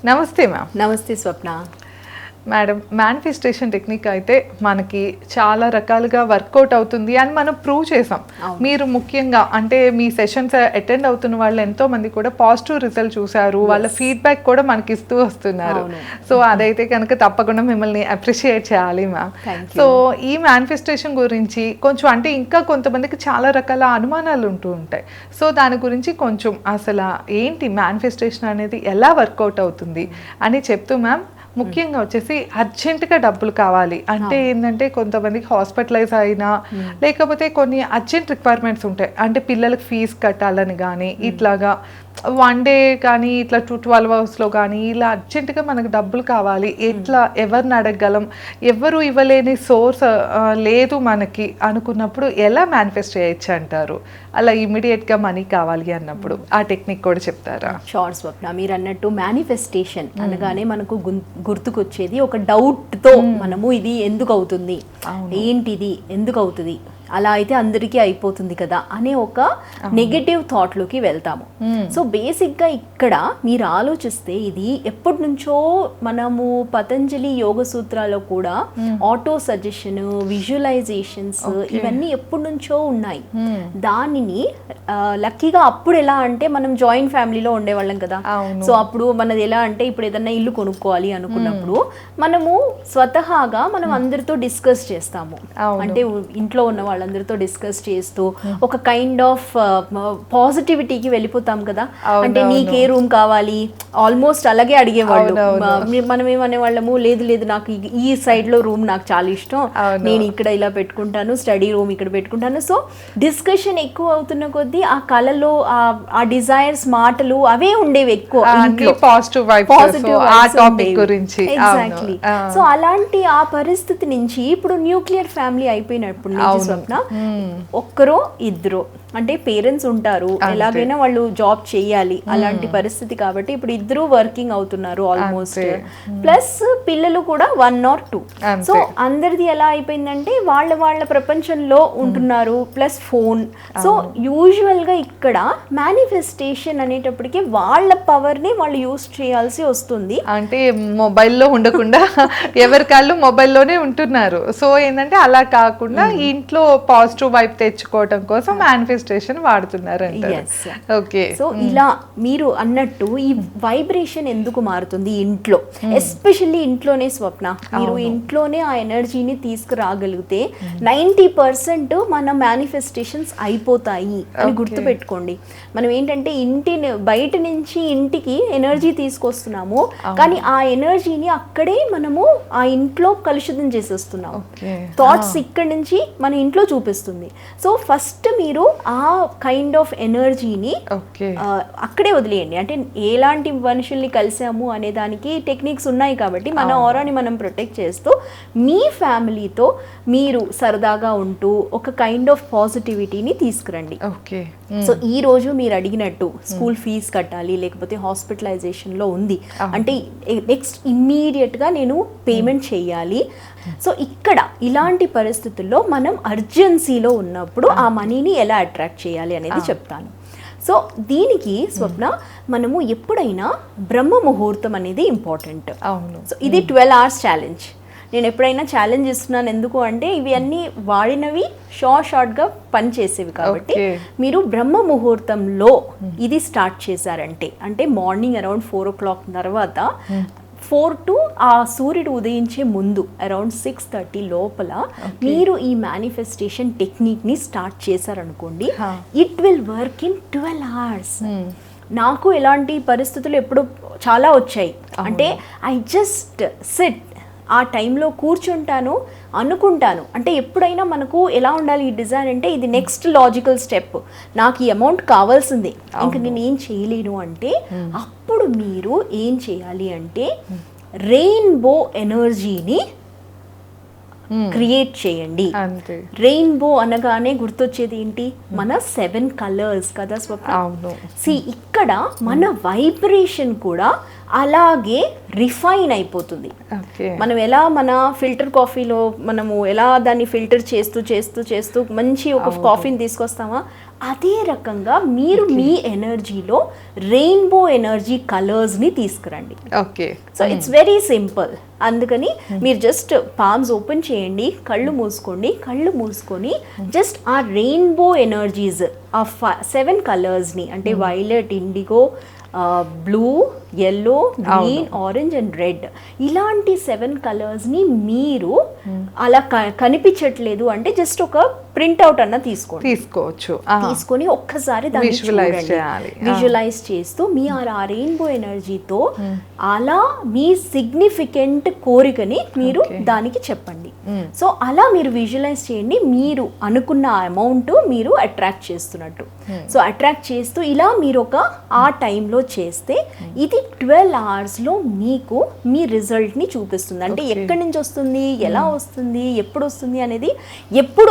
నమస్తే మ్యామ్. నమస్తే స్వప్న madam, manifestation technique అయితే మనకి చాలా రకాలుగా వర్కౌట్ అవుతుంది అని మనం ప్రూవ్ చేసాం. మీరు ముఖ్యంగా అంటే మీ సెషన్స్ అటెండ్ అవుతున్న వాళ్ళు ఎంతో మంది కూడా పాజిటివ్ రిజల్ట్ చూసారు, వాళ్ళ ఫీడ్బ్యాక్ కూడా మనకి ఇస్తూ వస్తున్నారు. సో అదైతే కనుక తప్పకుండా మిమ్మల్ని అప్రిషియేట్ చేయాలి మ్యామ్. సో ఈ మేనిఫెస్టేషన్ గురించి కొంచెం అంటే ఇంకా కొంతమందికి చాలా రకాల అనుమానాలు ఉంటూ ఉంటాయి. సో దాని గురించి కొంచెం అసలు ఏంటి మేనిఫెస్టేషన్ అనేది ఎలా వర్కౌట్ అవుతుంది అని చెప్తూ మ్యామ్, ముఖ్యంగా వచ్చేసి అర్జెంటుగా డబ్బులు కావాలి అంటే ఏంటంటే కొంతమందికి హాస్పిటలైజ్ అయినా లేకపోతే కొన్ని అర్జెంట్ రిక్వైర్మెంట్స్ ఉంటాయి. అంటే పిల్లలకి ఫీజు కట్టాలని కానీ ఇట్లాగా 1 డే కానీ ఇట్లా 12 అవర్స్లో కానీ ఇలా అర్జెంటుగా మనకు డబ్బులు కావాలి, ఎట్లా ఎవరిని అడగగలం, ఎవరు ఇవ్వలేని సోర్స్ లేదు మనకి అనుకున్నప్పుడు ఎలా మేనిఫెస్ట్ చేయొచ్చు అంటారు? అలా ఇమీడియట్గా మనీ కావాలి అన్నప్పుడు ఆ టెక్నిక్ కూడా చెప్తారా? షార్ట్ స్వప్న, మీరు అన్నట్టు మేనిఫెస్టేషన్ అనగానే మనకు గుర్తుకొచ్చేది ఒక డౌట్తో మనము ఇది ఎందుకు అవుతుంది, ఏంటిది ఎందుకు అవుతుంది, అలా అయితే అందరికీ అయిపోతుంది కదా అనే ఒక నెగటివ్ థాట్లోకి వెళ్తాము. సో బేసిక్గా ఇక్కడ మీరు ఆలోచిస్తే ఇది ఎప్పటి నుంచో మనము పతంజలి యోగ సూత్రాల్లో కూడా ఆటో సజెషన్, విజువలైజేషన్స్ ఇవన్నీ ఎప్పటి నుంచో ఉన్నాయి. దానిని లక్కీగా అప్పుడు ఎలా అంటే మనం జాయింట్ ఫ్యామిలీలో ఉండేవాళ్ళం కదా. సో అప్పుడు మనది ఎలా అంటే ఇప్పుడు ఏదన్నా ఇల్లు కొనుక్కోవాలి అనుకున్నప్పుడు మనము స్వతహాగా మనం అందరితో డిస్కస్ చేస్తాము. అంటే ఇంట్లో ఉన్న వాళ్ళందరితో డిస్కస్ చేస్తూ ఒక కైండ్ ఆఫ్ పాజిటివిటీకి వెళ్ళిపోతాం కదా. అంటే నీకే రూమ్ కావాలి ఆల్మోస్ట్ అలాగే అడిగేవాళ్ళు. మనం ఏమనే వాళ్ళము, లేదు లేదు నాకు ఈ సైడ్ లో రూమ్ నాకు చాలా ఇష్టం, నేను ఇక్కడ ఇలా పెట్టుకుంటాను, స్టడీ రూమ్ ఇక్కడ పెట్టుకుంటాను. సో డిస్కషన్ ఎక్కువ అవుతున్న కొద్దీ ఆ కళలో ఆ డిజైర్స్ మాటలు అవే ఉండేవి ఎక్కువ. ఎగ్జాక్ట్లీ. సో అలాంటి ఆ పరిస్థితి నుంచి ఇప్పుడు న్యూక్లియర్ ఫ్యామిలీ అయిపోయినప్పుడు స్వప్న ఒక్కరో ఇద్దరు అంటే పేరెంట్స్ ఉంటారు, ఎలాగైనా వాళ్ళు జాబ్ చేయాలి అలాంటి పరిస్థితి. కాబట్టి ఇప్పుడు ఇద్దరు వర్కింగ్ అవుతున్నారు ఆల్మోస్ట్, ప్లస్ పిల్లలు కూడా 1 or 2. సో అందరిది ఎలా అయిపోయిందంటే వాళ్ళ ప్రపంచంలో ఉంటున్నారు, ప్లస్ ఫోన్. సో యూజువల్ గా ఇక్కడ మేనిఫెస్టేషన్ అనేటప్పటికి వాళ్ళ పవర్ ని వాళ్ళు యూజ్ చేయాల్సి వస్తుంది. అంటే మొబైల్లో ఉండకుండా ఎవరి కాళ్ళు మొబైల్లోనే ఉంటున్నారు. సో ఏంటంటే అలా కాకుండా ఇంట్లో పాజిటివ్ వైపు తెచ్చుకోవడం కోసం మేనిఫెస్టేషన్ వాడుతున్నారు. ఓకే. సో ఇలా మీరు అన్నట్టు ఈ వైబ్రేషన్ ఎందుకు మారుతుంది ఇంట్లో, ఎస్పెషల్లీ ఇంట్లోనే స్వప్న, మీరు ఇంట్లోనే ఆ ఎనర్జీని తీసుకురాగలిగితే 90% మన మేనిఫెస్టేషన్స్ అయిపోతాయి అని గుర్తుపెట్టుకోండి. మనం ఏంటంటే బయట నుంచి ఇంటికి ఎనర్జీ తీసుకొస్తున్నాము, కానీ ఆ ఎనర్జీని అక్కడే మనము ఆ ఇంట్లో కలుషితం చేసేస్తున్నాము. థాట్స్ ఇక్కడ నుంచి మన ఇంట్లో చూపిస్తుంది. సో ఫస్ట్ మీరు ఆ కైండ్ ఆఫ్ ఎనర్జీని అక్కడే వదిలేయండి. అంటే ఎలాంటి మనుషుల్ని కలిసాము అనే దానికి టెక్నిక్స్ ఉన్నాయి కాబట్టి మన ఆరాని మనం ప్రొటెక్ట్ చేస్తూ మీ ఫ్యామిలీతో మీరు సరదాగా ఉంటూ ఒక కైండ్ ఆఫ్ పాజిటివిటీని తీసుకురండి. సో ఈ రోజు మీరు అడిగినట్టు స్కూల్ ఫీజు కట్టాలి, లేకపోతే హాస్పిటలైజేషన్లో ఉంది అంటే నెక్స్ట్ ఇమ్మీడియట్గా నేను పేమెంట్ చేయాలి. సో ఇక్కడ ఇలాంటి పరిస్థితుల్లో మనం అర్జెన్సీలో ఉన్నప్పుడు ఆ మనీని ఎలా అట్రాక్ట్ చేయాలి అనేది చెప్తాను. సో దీనికి స్వప్న మనము ఎప్పుడైనా బ్రహ్మ ముహూర్తం అనేది ఇంపార్టెంట్. సో ఇది 12 hours ఛాలెంజ్. నేను ఎప్పుడైనా ఛాలెంజ్ ఇస్తున్నాను ఎందుకు అంటే ఇవి అన్నీ వాడినవి షార్ట్గా పనిచేసేవి కాబట్టి మీరు బ్రహ్మ ముహూర్తంలో ఇది స్టార్ట్ చేశారంటే అంటే మార్నింగ్ అరౌండ్ 4 o'clock తర్వాత 4 to ఆ సూర్యుడు ఉదయించే ముందు అరౌండ్ 6:30 లోపల మీరు ఈ మేనిఫెస్టేషన్ టెక్నిక్ ని స్టార్ట్ చేశారనుకోండి, it will work in 12 hours. నాకు ఎలాంటి పరిస్థితులు ఎప్పుడు చాలా వచ్చాయి. అంటే ఐ జస్ట్ సిట్, ఆ టైంలో కూర్చుంటాను, అనుకుంటాను. అంటే ఎప్పుడైనా మనకు ఎలా ఉండాలి ఈ డిజైన్ అంటే ఇది నెక్స్ట్ లాజికల్ స్టెప్, నాకు ఈ అమౌంట్ కావాల్సిందే, ఇంకా నేను ఏం చేయలేను అంటే అప్పుడు మీరు ఏం చేయాలి అంటే రెయిన్బో ఎనర్జీని క్రియేట్ చేయండి. రెయిన్బో అనగానే గుర్తొచ్చేది ఏంటి, మన 7 కలర్స్ కదా స్వప్న. ఇక్కడ ఇక్కడ మన వైబ్రేషన్ కూడా అలాగే రిఫైన్ అయిపోతుంది. ఓకే. మనం ఎలా మన ఫిల్టర్ కాఫీలో మనము ఎలా దాన్ని ఫిల్టర్ చేస్తూ చేస్తూ చేస్తూ మంచి ఒక కాఫీని తీసుకొస్తామా, అదే రకంగా మీరు మీ ఎనర్జీలో రెయిన్బో ఎనర్జీ కలర్స్ని తీసుకురండి. Okay. So it's very simple. అందుకని మీరు జస్ట్ పామ్స్ ఓపెన్ చేయండి, కళ్ళు మూసుకోండి, కళ్ళు మూసుకొని జస్ట్ ఆ రెయిన్బో ఎనర్జీస్ ఆ 7 కలర్స్ని అంటే violet, IndiGo, blue, yellow, green, orange and red, ఇలాంటి 7 కలర్స్ని మీరు అలా కనిపించట్లేదు అంటే జస్ట్ ఒక ప్రింట్అవుట్ అన్న తీసుకోవచ్చు. తీసుకొని ఒక్కసారి దాన్ని విజువలైజ్ చేస్తూ మీ ఆ రెయిన్బో ఎనర్జీతో అలా మీ సిగ్నిఫికెంట్ కోరికని మీరు దానికి చెప్పండి. సో అలా మీరు విజువలైజ్ చేయండి, మీరు అనుకున్న అమౌంట్ మీరు అట్రాక్ట్ చేస్తున్నట్టు. సో అట్రాక్ట్ చేస్తూ ఇలా మీరు ఆ టైంలో చేస్తే ఇది 12 అవర్స్లో మీకు మీ రిజల్ట్ని చూపిస్తుంది. అంటే ఎక్కడి నుంచి వస్తుంది, ఎలా వస్తుంది, ఎప్పుడు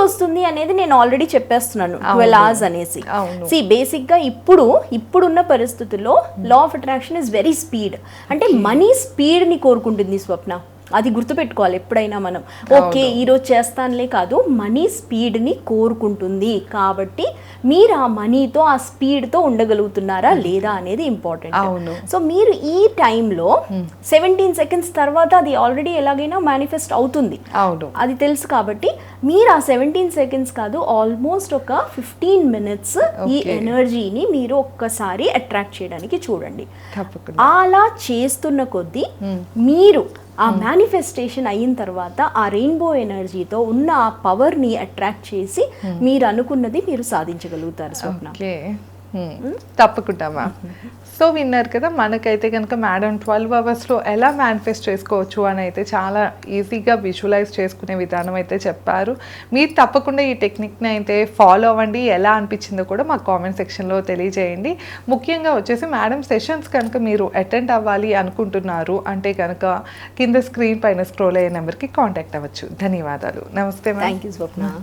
వస్తుంది అనేది నేను ఆల్రెడీ చెప్పేస్తున్నాను. 12 అవర్స్ అనేసి బేసిక్గా ఇప్పుడున్న పరిస్థితుల్లో law of attraction is very speed. అంటే మనీ స్పీడ్ని కోరుకుంటుంది స్వప్న, అది గుర్తుపెట్టుకోవాలి ఎప్పుడైనా మనం. ఓకే ఈరోజు చేస్తానులే కాదు, మనీ స్పీడ్ని కోరుకుంటుంది. కాబట్టి మీరు ఆ మనీతో ఆ స్పీడ్తో ఉండగలుగుతున్నారా లేదా అనేది ఇంపార్టెంట్. సో మీరు ఈ టైంలో 17 సెకండ్స్ తర్వాత అది ఆల్రెడీ ఎలాగైనా మేనిఫెస్ట్ అవుతుంది, అది తెలుసు. కాబట్టి మీరు ఆ 17 సెకండ్స్ కాదు, ఆల్మోస్ట్ ఒక 15 మినిట్స్ ఈ ఎనర్జీని మీరు ఒక్కసారి అట్రాక్ట్ చేయడానికి చూడండి. అలా చేస్తున్న కొద్దీ మీరు ఆ మేనిఫెస్టేషన్ అయిన తర్వాత ఆ రెయిన్బో ఎనర్జీతో ఉన్న ఆ పవర్ని అట్రాక్ట్ చేసి మీరు అనుకున్నది మీరు సాధించగలుగుతారు స్వప్న. తప్పకుండా మ్యామ్. సో విన్నారు కదా, మనకైతే కనుక మేడం 12 అవర్స్లో ఎలా మేనిఫెస్ట్ చేసుకోవచ్చు అని అయితే చాలా ఈజీగా విజువలైజ్ చేసుకునే విధానం అయితే చెప్పారు. మీరు తప్పకుండా ఈ టెక్నిక్ని అయితే ఫాలో అవ్వండి. ఎలా అనిపించిందో కూడా మాకు కామెంట్ సెక్షన్లో తెలియజేయండి. ముఖ్యంగా వచ్చేసి మేడం సెషన్స్ కనుక మీరు అటెండ్ అవ్వాలి అనుకుంటున్నారు అంటే కనుక కింద స్క్రీన్ పైన స్క్రోల్ అయ్యే నెంబర్కి కాంటాక్ట్ అవ్వచ్చు. ధన్యవాదాలు. నమస్తే మ్యామ్. Thank you Swapna.